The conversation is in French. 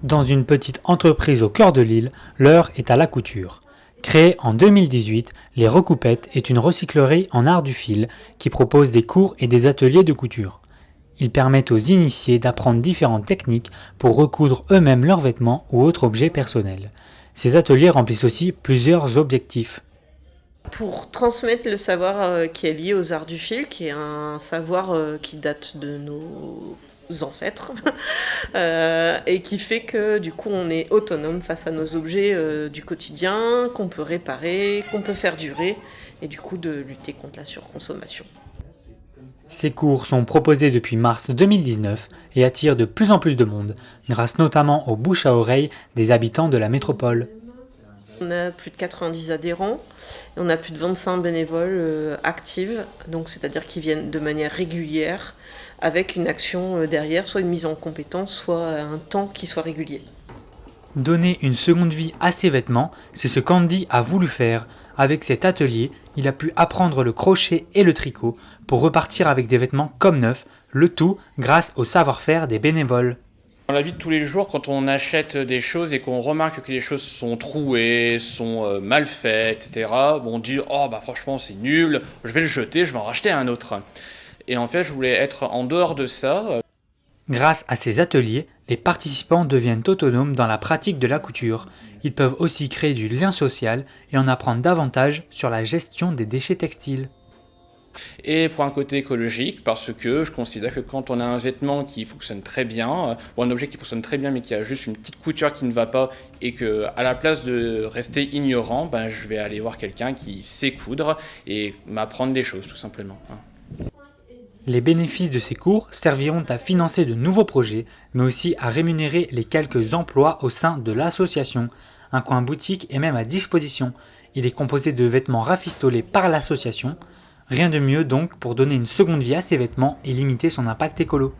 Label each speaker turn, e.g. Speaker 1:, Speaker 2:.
Speaker 1: Dans une petite entreprise au cœur de l'île, l'heure est à la couture. Créée en 2018, Les Recoupettes est une recyclerie en art du fil qui propose des cours et des ateliers de couture. Ils permettent aux initiés d'apprendre différentes techniques pour recoudre eux-mêmes leurs vêtements ou autres objets personnels. Ces ateliers remplissent aussi plusieurs objectifs.
Speaker 2: Pour transmettre le savoir qui est lié aux arts du fil, qui est un savoir qui date de nos ancêtres, et qui fait que du coup on est autonome face à nos objets du quotidien, qu'on peut réparer, qu'on peut faire durer, et du coup de lutter contre la surconsommation.
Speaker 1: Ces cours sont proposés depuis mars 2019 et attirent de plus en plus de monde, grâce notamment aux bouches à oreille des habitants de la métropole.
Speaker 2: On a plus de 90 adhérents et on a plus de 25 bénévoles actives, donc c'est-à-dire qui viennent de manière régulière avec une action derrière, soit une mise en compétence, soit un temps qui soit régulier.
Speaker 1: Donner une seconde vie à ses vêtements, c'est ce qu'Andy a voulu faire. Avec cet atelier, il a pu apprendre le crochet et le tricot pour repartir avec des vêtements comme neufs, le tout grâce au savoir-faire des bénévoles.
Speaker 3: Dans la vie de tous les jours, quand on achète des choses et qu'on remarque que les choses sont trouées, sont mal faites, etc., bon, on dit « Oh, bah franchement, c'est nul, je vais le jeter, je vais en racheter un autre. » Et en fait, je voulais être en dehors de ça.
Speaker 1: Grâce à ces ateliers, les participants deviennent autonomes dans la pratique de la couture. Ils peuvent aussi créer du lien social et en apprendre davantage sur la gestion des déchets textiles.
Speaker 3: Et pour un côté écologique, parce que je considère que quand on a un vêtement qui fonctionne très bien, ou un objet qui fonctionne très bien mais qui a juste une petite couture qui ne va pas, et que à la place de rester ignorant, ben, je vais aller voir quelqu'un qui sait coudre et m'apprendre des choses tout simplement.
Speaker 1: Les bénéfices de ces cours serviront à financer de nouveaux projets, mais aussi à rémunérer les quelques emplois au sein de l'association. Un coin boutique est même à disposition. Il est composé de vêtements rafistolés par l'association. Rien de mieux donc pour donner une seconde vie à ces vêtements et limiter son impact écolo.